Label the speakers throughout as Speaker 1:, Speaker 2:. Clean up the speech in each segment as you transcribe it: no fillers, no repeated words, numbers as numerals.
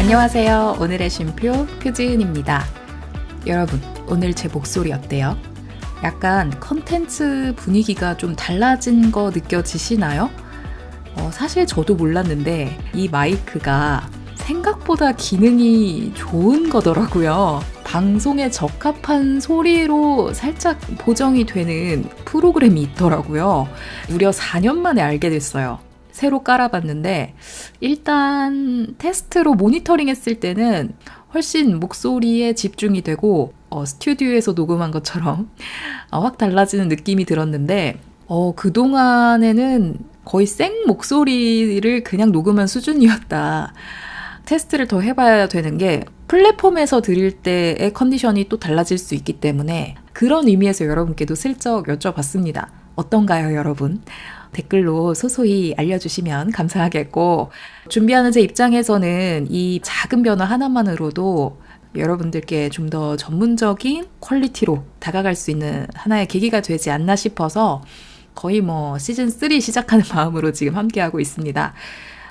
Speaker 1: 안녕하세요. 오늘의 쉼표 표지은입니다. 여러분, 오늘 제 목소리 어때요? 약간 컨텐츠 분위기가 좀 달라진 거 느껴지시나요? 사실 저도 몰랐는데 이 마이크가 생각보다 기능이 좋은 거더라고요. 방송에 적합한 소리로 살짝 보정이 되는 프로그램이 있더라고요. 무려 4년 만에 알게 됐어요. 새로 깔아봤는데 일단 테스트로 모니터링 했을 때는 훨씬 목소리에 집중이 되고 스튜디오에서 녹음한 것처럼 확 달라지는 느낌이 들었는데 그동안에는 거의 생 목소리를 그냥 녹음한 수준이었다. 테스트를 더 해봐야 되는 게 플랫폼에서 들을 때의 컨디션이 또 달라질 수 있기 때문에 그런 의미에서 여러분께도 슬쩍 여쭤봤습니다. 어떤가요, 여러분? 댓글로 소소히 알려주시면 감사하겠고, 준비하는 제 입장에서는 이 작은 변화 하나만으로도 여러분들께 좀 더 전문적인 퀄리티로 다가갈 수 있는 하나의 계기가 되지 않나 싶어서 거의 시즌3 시작하는 마음으로 지금 함께하고 있습니다.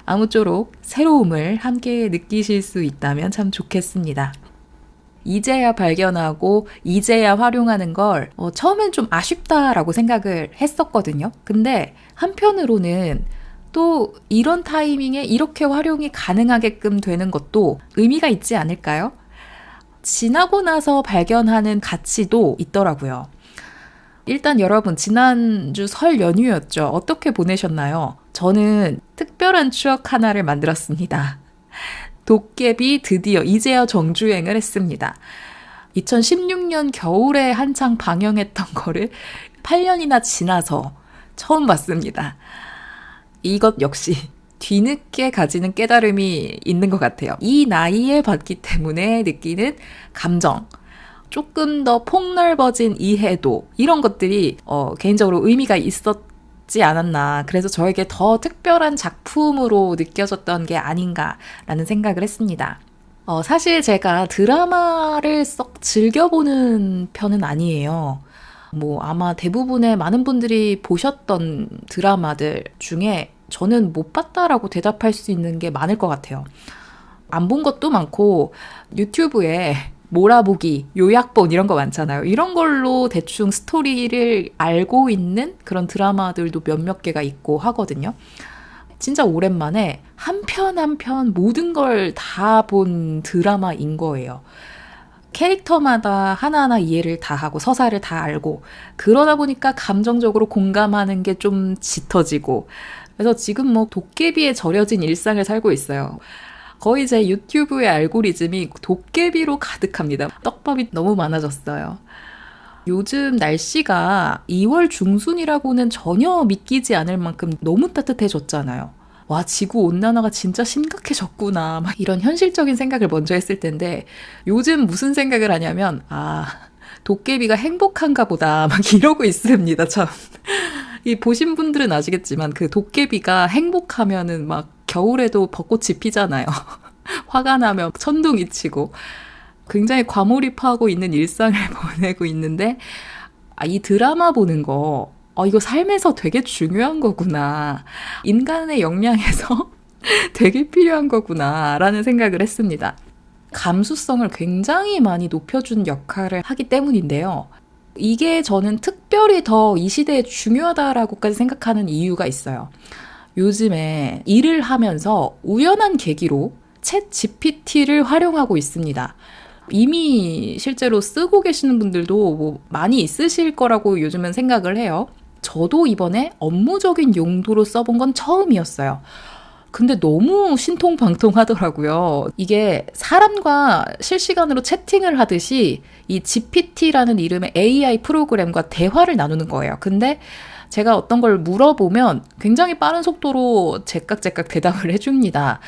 Speaker 1: 아무쪼록 새로움을 함께 느끼실 수 있다면 참 좋겠습니다. 이제야 발견하고 이제야 활용하는 걸 처음엔 좀 아쉽다라고 생각을 했었거든요. 근데 한편으로는 또 이런 타이밍에 이렇게 활용이 가능하게끔 되는 것도 의미가 있지 않을까요? 지나고 나서 발견하는 가치도 있더라고요. 일단 여러분, 지난주 설 연휴였죠. 어떻게 보내셨나요? 저는 특별한 추억 하나를 만들었습니다. 도깨비 드디어 이제야 정주행을 했습니다. 2016년 겨울에 한창 방영했던 거를 8년이나 지나서 처음 봤습니다. 이것 역시 뒤늦게 가지는 깨달음이 있는 것 같아요. 이 나이에 봤기 때문에 느끼는 감정, 조금 더 폭넓어진 이해도, 이런 것들이 개인적으로 의미가 있었지 않았나. 그래서 저에게 더 특별한 작품으로 느껴졌던 게 아닌가라는 생각을 했습니다. 사실 제가 드라마를 썩 즐겨보는 편은 아니에요. 아마 대부분의 많은 분들이 보셨던 드라마들 중에 저는 못 봤다라고 대답할 수 있는 게 많을 것 같아요. 안 본 것도 많고 유튜브에 몰아보기, 요약본 이런 거 많잖아요. 이런 걸로 대충 스토리를 알고 있는 그런 드라마들도 몇몇 개가 있고 하거든요. 진짜 오랜만에 한 편 한 편 모든 걸 다 본 드라마인 거예요. 캐릭터마다 하나하나 이해를 다 하고 서사를 다 알고 그러다 보니까 감정적으로 공감하는 게 좀 짙어지고, 그래서 지금 도깨비에 절여진 일상을 살고 있어요. 거의 제 유튜브의 알고리즘이 도깨비로 가득합니다. 떡밥이 너무 많아졌어요. 요즘 날씨가 2월 중순이라고는 전혀 믿기지 않을 만큼 너무 따뜻해졌잖아요. 와, 지구 온난화가 진짜 심각해졌구나. 이런 현실적인 생각을 먼저 했을 텐데 요즘 무슨 생각을 하냐면 도깨비가 행복한가 보다 이러고 있습니다. 참. 이 보신 분들은 아시겠지만 그 도깨비가 행복하면은 겨울에도 벚꽃이 피잖아요. 화가 나면 천둥이 치고 굉장히 과몰입하고 있는 일상을 보내고 있는데 이 드라마 보는 거 이거 삶에서 되게 중요한 거구나. 인간의 역량에서 되게 필요한 거구나 라는 생각을 했습니다. 감수성을 굉장히 많이 높여준 역할을 하기 때문인데요. 이게 저는 특별히 더 이 시대에 중요하다라고까지 생각하는 이유가 있어요. 요즘에 일을 하면서 우연한 계기로 챗 GPT를 활용하고 있습니다. 이미 실제로 쓰고 계시는 분들도 많이 있으실 거라고 요즘은 생각을 해요. 저도 이번에 업무적인 용도로 써본 건 처음이었어요. 근데 너무 신통방통하더라고요. 이게 사람과 실시간으로 채팅을 하듯이 이 GPT라는 이름의 AI 프로그램과 대화를 나누는 거예요. 근데 제가 어떤 걸 물어보면 굉장히 빠른 속도로 제깍제깍 대답을 해줍니다.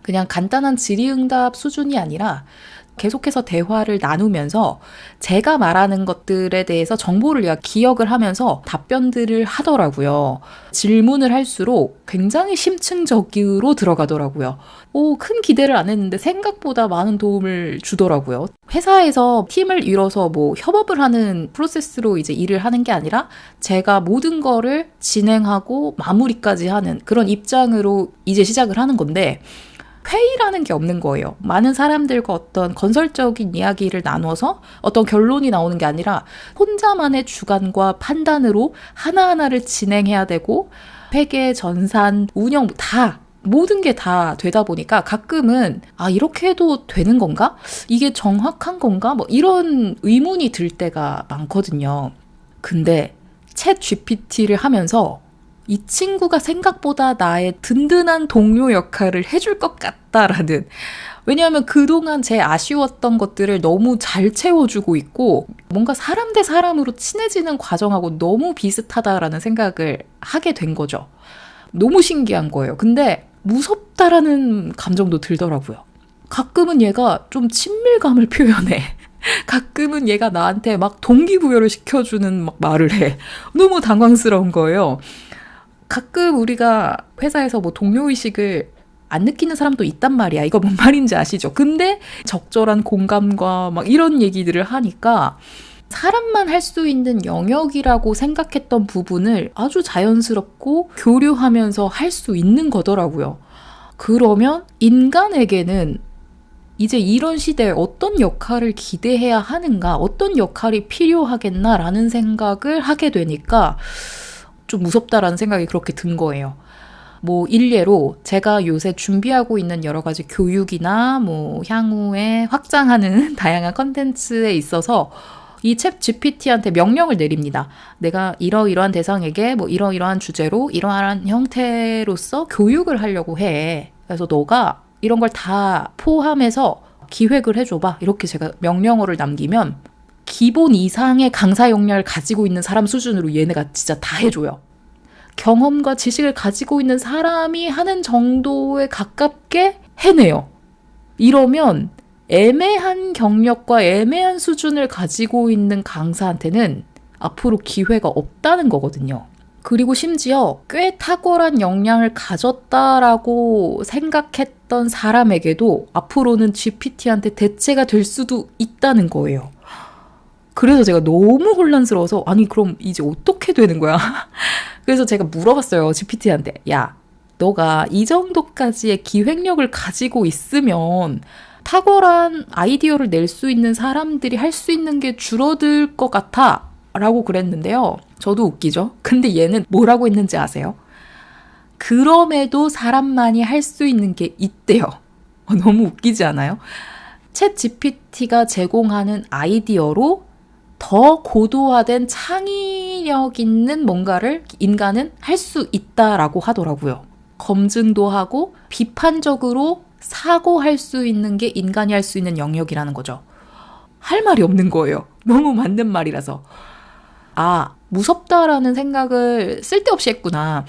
Speaker 1: 그냥 간단한 질의응답 수준이 아니라 계속해서 대화를 나누면서 제가 말하는 것들에 대해서 정보를 기억을 하면서 답변들을 하더라고요. 질문을 할수록 굉장히 심층적으로 들어가더라고요. 큰 기대를 안 했는데 생각보다 많은 도움을 주더라고요. 회사에서 팀을 이뤄서 협업을 하는 프로세스로 이제 일을 하는 게 아니라 제가 모든 거를 진행하고 마무리까지 하는 그런 입장으로 이제 시작을 하는 건데, 회의라는 게 없는 거예요. 많은 사람들과 어떤 건설적인 이야기를 나눠서 어떤 결론이 나오는 게 아니라 혼자만의 주관과 판단으로 하나하나를 진행해야 되고 회계, 전산, 운영 다 모든 게 다 되다 보니까 가끔은 이렇게 해도 되는 건가? 이게 정확한 건가? 뭐 이런 의문이 들 때가 많거든요. 근데 챗 GPT를 하면서 이 친구가 생각보다 나의 든든한 동료 역할을 해줄 것 같다라는, 왜냐하면 그동안 제 아쉬웠던 것들을 너무 잘 채워주고 있고 뭔가 사람 대 사람으로 친해지는 과정하고 너무 비슷하다라는 생각을 하게 된 거죠. 너무 신기한 거예요. 근데 무섭다라는 감정도 들더라고요. 가끔은 얘가 좀 친밀감을 표현해. 가끔은 얘가 나한테 막 동기부여를 시켜주는 막 말을 해. 너무 당황스러운 거예요. 가끔 우리가 회사에서 뭐 동료의식을 안 느끼는 사람도 있단 말이야. 이거 뭔 말인지 아시죠? 근데 적절한 공감과 막 이런 얘기들을 하니까 사람만 할 수 있는 영역이라고 생각했던 부분을 아주 자연스럽고 교류하면서 할 수 있는 거더라고요. 그러면 인간에게는 이제 이런 시대에 어떤 역할을 기대해야 하는가, 어떤 역할이 필요하겠나라는 생각을 하게 되니까 좀 무섭다라는 생각이 그렇게 든 거예요. 뭐 일례로 제가 요새 준비하고 있는 여러 가지 교육이나 뭐 향후에 확장하는 다양한 컨텐츠에 있어서 이 챗 GPT한테 명령을 내립니다. 내가 이러이러한 대상에게 뭐 이러이러한 주제로 이러한 형태로서 교육을 하려고 해. 그래서 너가 이런 걸 다 포함해서 기획을 해줘봐. 이렇게 제가 명령어를 남기면 기본 이상의 강사 역량을 가지고 있는 사람 수준으로 얘네가 진짜 다 해줘요. 경험과 지식을 가지고 있는 사람이 하는 정도에 가깝게 해내요. 이러면 애매한 경력과 애매한 수준을 가지고 있는 강사한테는 앞으로 기회가 없다는 거거든요. 그리고 심지어 꽤 탁월한 역량을 가졌다라고 생각했던 사람에게도 앞으로는 GPT한테 대체가 될 수도 있다는 거예요. 그래서 제가 너무 혼란스러워서 그럼 이제 어떻게 되는 거야? 그래서 제가 물어봤어요, GPT한테. 야, 너가 이 정도까지의 기획력을 가지고 있으면 탁월한 아이디어를 낼 수 있는 사람들이 할 수 있는 게 줄어들 것 같아 라고 그랬는데요. 저도 웃기죠? 근데 얘는 뭐라고 했는지 아세요? 그럼에도 사람만이 할 수 있는 게 있대요. 너무 웃기지 않아요? 챗 GPT가 제공하는 아이디어로 더 고도화된 창의력 있는 뭔가를 인간은 할 수 있다라고 하더라고요. 검증도 하고 비판적으로 사고할 수 있는 게 인간이 할 수 있는 영역이라는 거죠. 할 말이 없는 거예요. 너무 맞는 말이라서. 무섭다라는 생각을 쓸데없이 했구나.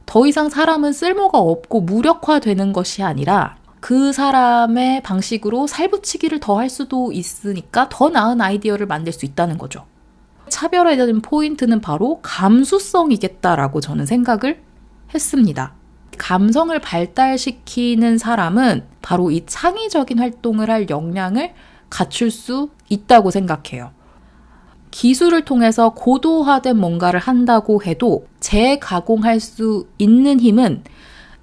Speaker 1: 더 이상 사람은 쓸모가 없고 무력화되는 것이 아니라 그 사람의 방식으로 살붙이기를 더 할 수도 있으니까 더 나은 아이디어를 만들 수 있다는 거죠. 차별화되는 포인트는 바로 감수성이겠다라고 저는 생각을 했습니다. 감성을 발달시키는 사람은 바로 이 창의적인 활동을 할 역량을 갖출 수 있다고 생각해요. 기술을 통해서 고도화된 뭔가를 한다고 해도 재가공할 수 있는 힘은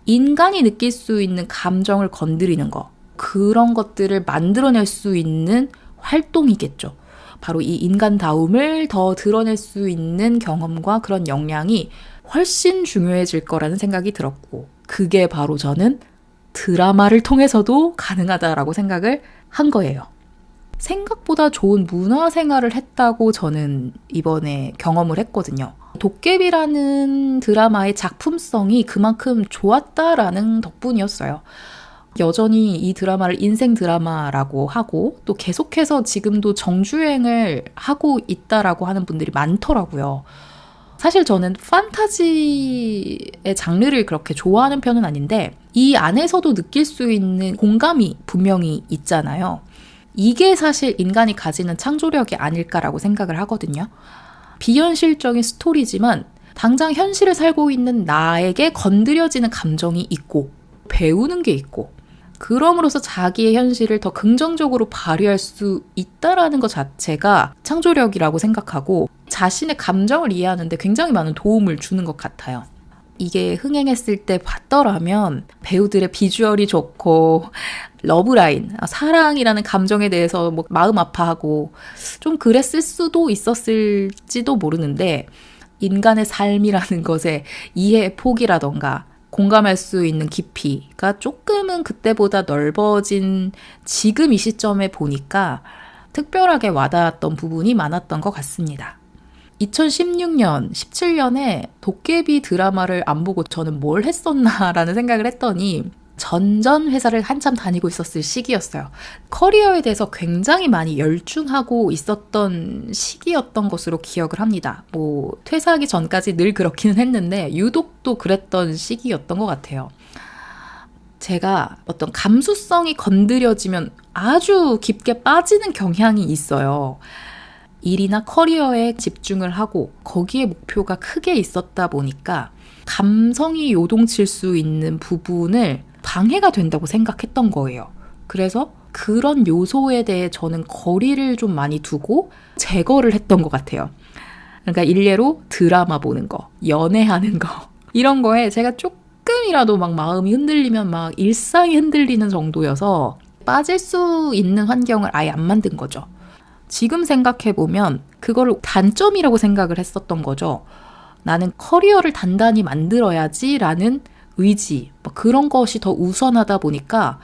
Speaker 1: 인간이 느낄 수 있는 감정을 건드리는 거, 그런 것들을 만들어낼 수 있는 활동이겠죠. 바로 이 인간다움을 더 드러낼 수 있는 경험과 그런 역량이 훨씬 중요해질 거라는 생각이 들었고, 그게 바로 저는 드라마를 통해서도 가능하다라고 생각을 한 거예요. 생각보다 좋은 문화생활을 했다고 저는 이번에 경험을 했거든요. 도깨비라는 드라마의 작품성이 그만큼 좋았다라는 덕분이었어요. 여전히 이 드라마를 인생 드라마라고 하고 또 계속해서 지금도 정주행을 하고 있다라고 하는 분들이 많더라고요. 사실 저는 판타지의 장르를 그렇게 좋아하는 편은 아닌데 이 안에서도 느낄 수 있는 공감이 분명히 있잖아요. 이게 사실 인간이 가지는 창조력이 아닐까라고 생각을 하거든요. 비현실적인 스토리지만 당장 현실을 살고 있는 나에게 건드려지는 감정이 있고 배우는 게 있고 그럼으로써 자기의 현실을 더 긍정적으로 발휘할 수 있다라는 것 자체가 창조력이라고 생각하고 자신의 감정을 이해하는 데 굉장히 많은 도움을 주는 것 같아요. 이게 흥행했을 때 봤더라면 배우들의 비주얼이 좋고 러브라인, 사랑이라는 감정에 대해서 뭐 마음 아파하고 좀 그랬을 수도 있었을지도 모르는데 인간의 삶이라는 것에 이해의 폭이라던가 공감할 수 있는 깊이가 조금은 그때보다 넓어진 지금 이 시점에 보니까 특별하게 와닿았던 부분이 많았던 것 같습니다. 2016년, 17년에 도깨비 드라마를 안 보고 저는 뭘 했었나라는 생각을 했더니 전전 회사를 한참 다니고 있었을 시기였어요. 커리어에 대해서 굉장히 많이 열중하고 있었던 시기였던 것으로 기억을 합니다. 뭐 퇴사하기 전까지 늘 그렇기는 했는데 유독 또 그랬던 시기였던 것 같아요. 제가 어떤 감수성이 건드려지면 아주 깊게 빠지는 경향이 있어요. 일이나 커리어에 집중을 하고 거기에 목표가 크게 있었다 보니까 감성이 요동칠 수 있는 부분을 방해가 된다고 생각했던 거예요. 그래서 그런 요소에 대해 저는 거리를 좀 많이 두고 제거를 했던 것 같아요. 그러니까 일례로 드라마 보는 거, 연애하는 거 이런 거에 제가 조금이라도 막 마음이 흔들리면 막 일상이 흔들리는 정도여서 빠질 수 있는 환경을 아예 안 만든 거죠. 지금 생각해보면 그걸 단점이라고 생각을 했었던 거죠. 나는 커리어를 단단히 만들어야지라는 의지, 그런 것이 더 우선하다 보니까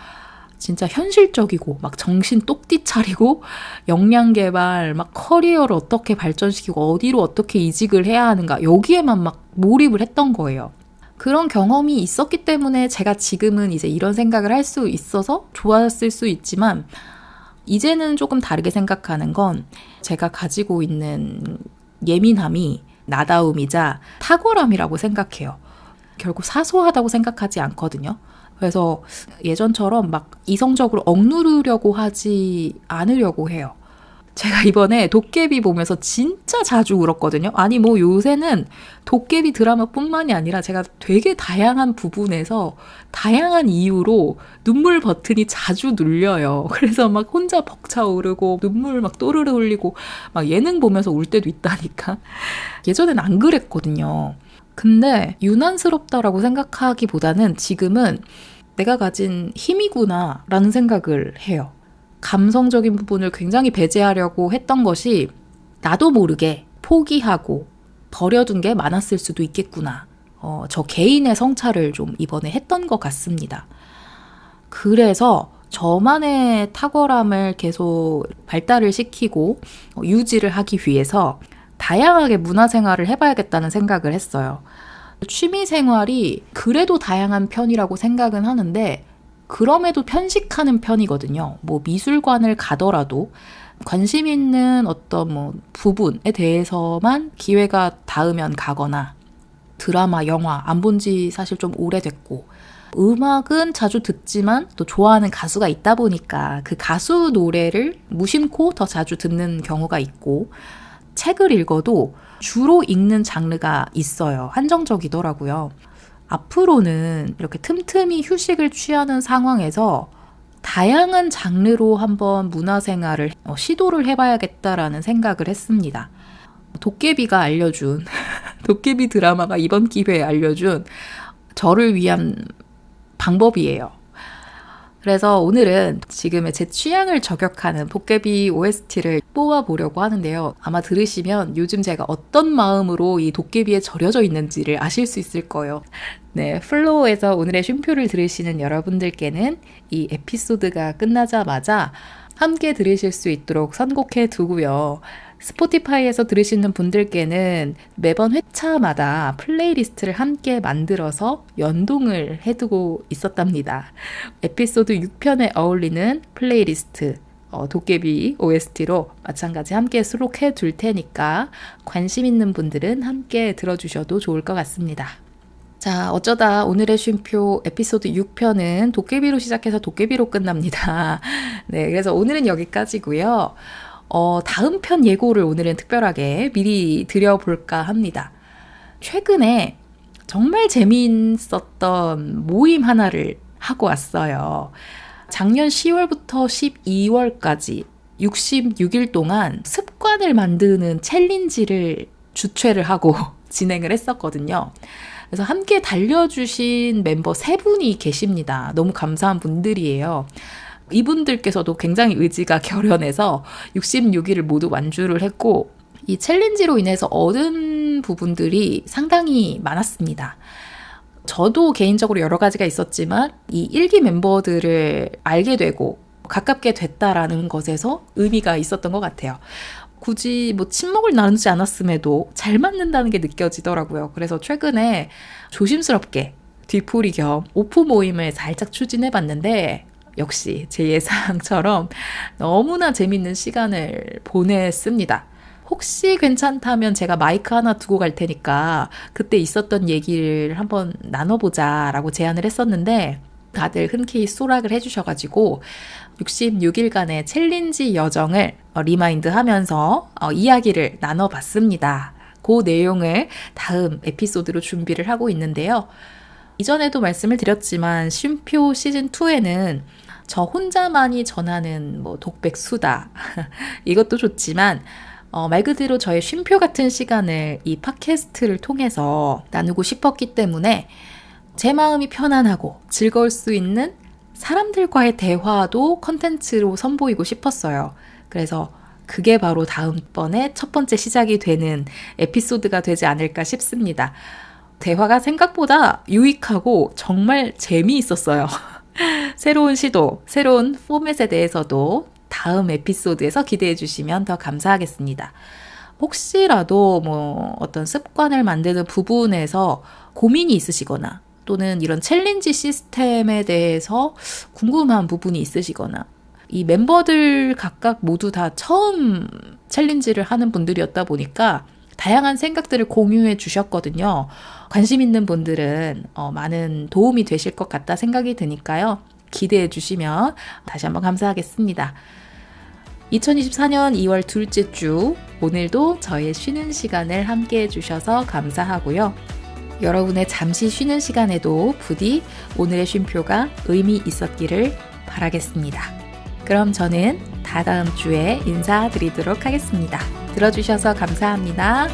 Speaker 1: 진짜 현실적이고 막 정신 똑띠 차리고 역량 개발, 막 커리어를 어떻게 발전시키고 어디로 어떻게 이직을 해야 하는가 여기에만 막 몰입을 했던 거예요. 그런 경험이 있었기 때문에 제가 지금은 이제 이런 생각을 할 수 있어서 좋았을 수 있지만 이제는 조금 다르게 생각하는 건 제가 가지고 있는 예민함이 나다움이자 탁월함이라고 생각해요. 결국 사소하다고 생각하지 않거든요. 그래서 예전처럼 막 이성적으로 억누르려고 하지 않으려고 해요. 제가 이번에 도깨비 보면서 진짜 자주 울었거든요. 아니 뭐 요새는 도깨비 드라마뿐만이 아니라 제가 되게 다양한 부분에서 다양한 이유로 눈물 버튼이 자주 눌려요. 그래서 막 혼자 벅차오르고 눈물 막 또르르 흘리고 막 예능 보면서 울 때도 있다니까. 예전엔 안 그랬거든요. 근데 유난스럽다라고 생각하기보다는 지금은 내가 가진 힘이구나 라는 생각을 해요. 감성적인 부분을 굉장히 배제하려고 했던 것이 나도 모르게 포기하고 버려둔 게 많았을 수도 있겠구나. 저 개인의 성찰을 좀 이번에 했던 것 같습니다. 그래서 저만의 탁월함을 계속 발달을 시키고 유지를 하기 위해서 다양하게 문화생활을 해봐야겠다는 생각을 했어요. 취미생활이 그래도 다양한 편이라고 생각은 하는데 그럼에도 편식하는 편이거든요. 뭐 미술관을 가더라도 관심 있는 어떤 뭐 부분에 대해서만 기회가 닿으면 가거나 드라마, 영화 안 본 지 사실 좀 오래됐고 음악은 자주 듣지만 또 좋아하는 가수가 있다 보니까 그 가수 노래를 무심코 더 자주 듣는 경우가 있고 책을 읽어도 주로 읽는 장르가 있어요. 한정적이더라고요. 앞으로는 이렇게 틈틈이 휴식을 취하는 상황에서 다양한 장르로 한번 문화생활을 시도를 해봐야겠다라는 생각을 했습니다. 도깨비가 알려준, 도깨비 드라마가 이번 기회에 알려준 저를 위한 방법이에요. 그래서 오늘은 지금의 제 취향을 저격하는 도깨비 OST를 뽑아보려고 하는데요. 아마 들으시면 요즘 제가 어떤 마음으로 이 도깨비에 절여져 있는지를 아실 수 있을 거예요. 네, 플로우에서 오늘의 쉼표를 들으시는 여러분들께는 이 에피소드가 끝나자마자 함께 들으실 수 있도록 선곡해 두고요. 스포티파이에서 들으시는 분들께는 매번 회차마다 플레이리스트를 함께 만들어서 연동을 해두고 있었답니다. 에피소드 6편에 어울리는 플레이리스트 도깨비 OST로 마찬가지 함께 수록해 둘 테니까 관심 있는 분들은 함께 들어주셔도 좋을 것 같습니다. 자, 어쩌다 오늘의 쉼표 에피소드 6편은 도깨비로 시작해서 도깨비로 끝납니다. 네, 그래서 오늘은 여기까지고요. 다음 편 예고를 오늘은 특별하게 미리 드려볼까 합니다. 최근에 정말 재미있었던 모임 하나를 하고 왔어요. 작년 10월부터 12월까지 66일 동안 습관을 만드는 챌린지를 주최를 하고 진행을 했었거든요. 그래서 함께 달려주신 멤버 3분이 계십니다. 너무 감사한 분들이에요. 이분들께서도 굉장히 의지가 결연해서 66일을 모두 완주를 했고 이 챌린지로 인해서 얻은 부분들이 상당히 많았습니다. 저도 개인적으로 여러 가지가 있었지만 이 1기 멤버들을 알게 되고 가깝게 됐다라는 것에서 의미가 있었던 것 같아요. 굳이 뭐 친목을 나누지 않았음에도 잘 맞는다는 게 느껴지더라고요. 그래서 최근에 조심스럽게 뒤풀이 겸 오프 모임을 살짝 추진해 봤는데 역시 제 예상처럼 너무나 재밌는 시간을 보냈습니다. 혹시 괜찮다면 제가 마이크 하나 두고 갈 테니까 그때 있었던 얘기를 한번 나눠보자 라고 제안을 했었는데 다들 흔쾌히 수락을 해주셔가지고 66일간의 챌린지 여정을 리마인드 하면서 이야기를 나눠봤습니다. 그 내용을 다음 에피소드로 준비를 하고 있는데요. 이전에도 말씀을 드렸지만 쉼표 시즌2에는 저 혼자만이 전하는 뭐 독백 수다 이것도 좋지만 말 그대로 저의 쉼표 같은 시간을 이 팟캐스트를 통해서 나누고 싶었기 때문에 제 마음이 편안하고 즐거울 수 있는 사람들과의 대화도 컨텐츠로 선보이고 싶었어요. 그래서 그게 바로 다음번에 첫 번째 시작이 되는 에피소드가 되지 않을까 싶습니다. 대화가 생각보다 유익하고 정말 재미있었어요. 새로운 시도, 새로운 포맷에 대해서도 다음 에피소드에서 기대해 주시면 더 감사하겠습니다. 혹시라도 뭐 어떤 습관을 만드는 부분에서 고민이 있으시거나 또는 이런 챌린지 시스템에 대해서 궁금한 부분이 있으시거나 이 멤버들 각각 모두 다 처음 챌린지를 하는 분들이었다 보니까 다양한 생각들을 공유해 주셨거든요. 관심 있는 분들은 많은 도움이 되실 것 같다 생각이 드니까요. 기대해 주시면 다시 한번 감사하겠습니다. 2024년 2월 둘째 주 오늘도 저의 쉬는 시간을 함께 해주셔서 감사하고요. 여러분의 잠시 쉬는 시간에도 부디 오늘의 쉼표가 의미 있었기를 바라겠습니다. 그럼 저는 다다음 주에 인사드리도록 하겠습니다. 들어주셔서 감사합니다.